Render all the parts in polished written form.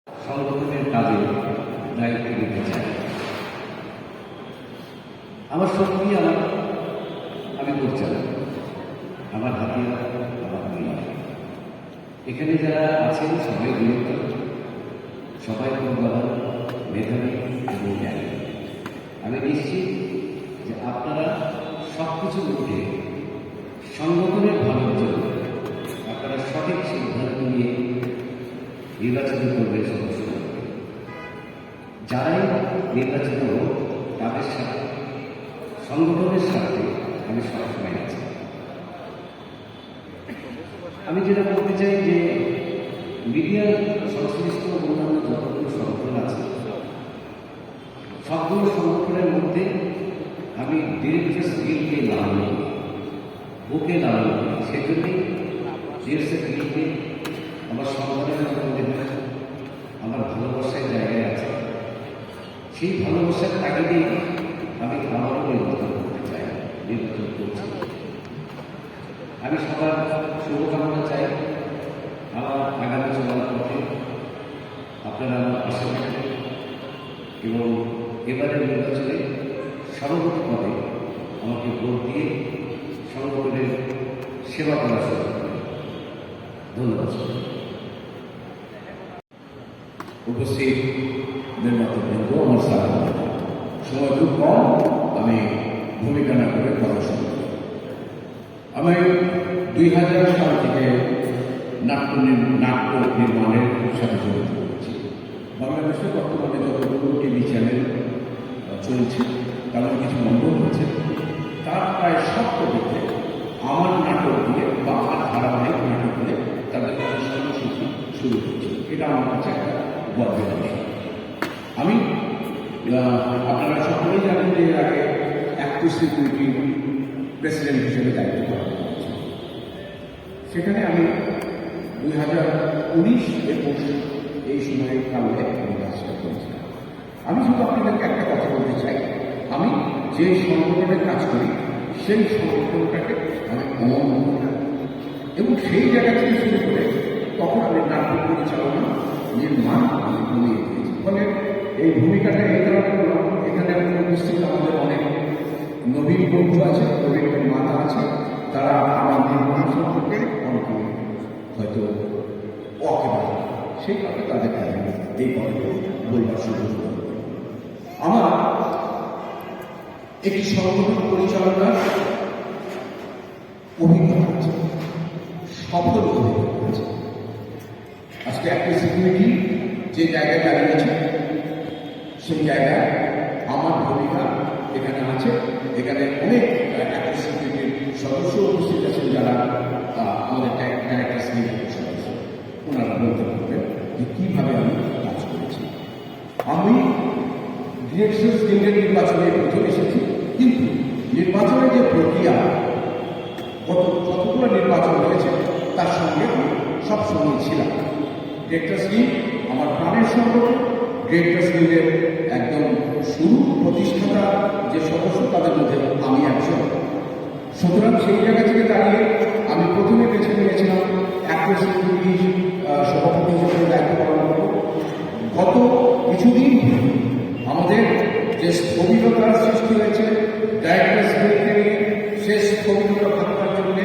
সংগঠনের কাজে দায়িত্ব নিতে চাই। আমার শক্তি আমি পরিচালক, আমার হাতিয়ার আমার পরিবার। এখানে যারা আছেন সবাই বিরক্ত, সবাই প্রজ্ঞাবান, মেধাবী এবং জ্ঞানী। আমি নিশ্চিত যে আপনারা সব কিছু উঠে সংগঠনের ভালোর জন্য আপনারা সঠিক সিদ্ধান্ত নিয়ে নির্বাচিত করবে সদস্য। যারাই নির্বাচিত হোক তাদের সাথে সংগঠনের সাথে আমি সবসময় আছি। আমি যেটা বলতে চাই যে মিডিয়ার সংশ্লিষ্ট অন্যান্য যতগুলো সংগঠন আছে সবগুলো সংগঠনের মধ্যে আমি ডিরেক্টরস গিল্ডকে লাগানো করি, বুকে লাগানো করি। সেজন্যই ডিরেক্টরস গিল্ডকে আমার সংগঠনের মধ্যে আমার ভালোবাসার জায়গায় আছে। সেই ভালোবাসার তাগিদেই আমি আমারও নির্বাচন করতে চাই, নির্বাচন করছি। আমি সবার শুভকামনা চাই আমার আগামী চলার পথে আপনারা আমার পাশে থাকবেন এবং এবারের নির্বাচনে সর্বপ্রথম পদে আমাকে ভোট দিয়ে সংগঠনের সেবা করা শুরু করবেন। ধন্যবাদ। উপস্থিত নির্বাচনবৃন্দ, আমার স্বাগত। সময় খুব কম, আমি ভূমিকা না করে কথা শুরু করি। আমি 2000 সাল থেকে নাট্য নির্মাণের সাথে জড়িত হয়েছি। বাংলাদেশে বর্তমানে যতগুলো টিভি চ্যানেল চলছে তার মধ্যে কিছু বন্ধ হয়েছে, তার প্রায় সবকটিতে আমার নাটক দিয়ে বা আমার ধারাবাহিক নাটক দিয়ে তাদের অনুষ্ঠান শুরু হচ্ছে। এটা আমার কাছে একটা গর্বের বিষয়। আমি আপনারা সকলেই জানেন যে এর আগে অ্যাক্টিভ সিকিউরিটি প্রেসিডেন্ট হিসেবে দায়িত্ব পালন করেছি। সেখানে আমি 2019-21 এই সময়ের কারণে আমি কাজটা করেছিলাম। আমি শুধু আপনাদেরকে একটা কথা বলতে চাই, আমি যে সংগঠনে কাজ করি সেই সংগঠনটাকে আমি অমন করি এবং সেই জায়গা থেকে শুরু করে তখন আমি নাট্য পরিচালনা নির্মাণ আমি কমিয়ে দিয়েছি। ফলে এই ভূমিকাটা এই কারণে করলাম, এখানে উপস্থিত আমাদের অনেক নবীন বন্ধু আছে, নবীনের মাতা আছে, তারা আমার নির্মাণ সম্পর্কে অনেকে হয়তো অকেবারে, সেই কারণে তাদেরকে আমি এই কথাটি বলবার সুযোগ করব। আমার একটি সংগঠন পরিচালনার অভিজ্ঞতা আছে, সফল অভিজ্ঞতা আছে। আজকে একটা সিকিউরিটি যে জায়গায় দাঁড়িয়েছে সেই জায়গায় আমার ভূমিকা এখানে আছে। এখানে অনেক একটা সিকিউরিটির সদস্য উপস্থিত আছেন যারা আমাদের ক্যারেক্টার সিকিউরিটির সদস্য। ওনারা বলতে পারবেন যে কীভাবে আমি কাজ করেছি। আমি ডিরেক্টরস গিল্ডের নির্বাচনে প্রথম এসেছি, কিন্তু নির্বাচনের যে প্রক্রিয়া কতগুলো নির্বাচন হয়েছে তার সঙ্গে আমি সবসময় ছিলাম। ডিরেক্টরস গিল্ড আমার প্রাণের সংগঠন। ডিরেক্টরস গিল্ডের একদম শুরু প্রতিষ্ঠাতা যে সদস্য তাদের মধ্যে আমি একজন। সুতরাং সেই জায়গা থেকে দাঁড়িয়ে আমি প্রথমে বেছে নিয়েছিলাম অ্যাক্টিভ সিকিউরিটির সভাপতি হিসেবে দায়িত্ব পালন করব। গত কিছুদিন আমাদের যে স্থবিরতার সৃষ্টি হয়েছে ডিরেক্টরস গিল্ডকে নিয়ে, সে স্থবিরতা ভাঙার জন্য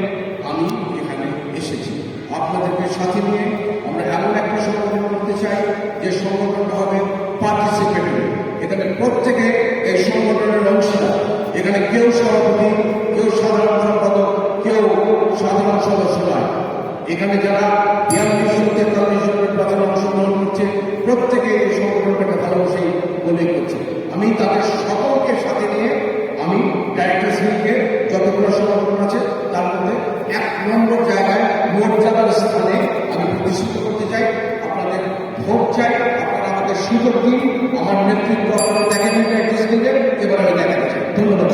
আমি এখানে এসেছি। আপনাদেরকে সাথে নিয়ে আমরা এমন একটা সংগঠন করতে চাই যে সংগঠনটা হবে পার্টিসিপেটরি। এখানে প্রত্যেকে এই সংগঠনের অংশীদার। এখানে কেউ সভাপতি, কেউ সাধারণ সম্পাদক, কেউ সাধারণ সদস্য নয়। এখানে যারা 42-43 জন নির্বাচনে অংশগ্রহণ করছে প্রত্যেকে এই সংগঠনটাকে ভালোবাসেই বলে করছে। আমি তাদের সকলকে সাথে নিয়ে আমি ডিরেক্টরস গিল্ডকে যতগুলো সংগঠন আছে তার মধ্যে 1 নম্বর জায়গায় মর্যাদার স্থানে আমি প্রতিষ্ঠিত করতে চাই। আপনাদের ভোট চাই, আপনারা আমাদের সুযোগ দিন। আমার নেতৃত্ব আপনারা দেখেন ডিরেক্টরস গিল্ডের, এবার আমি দেখাতে চাই। ধন্যবাদ।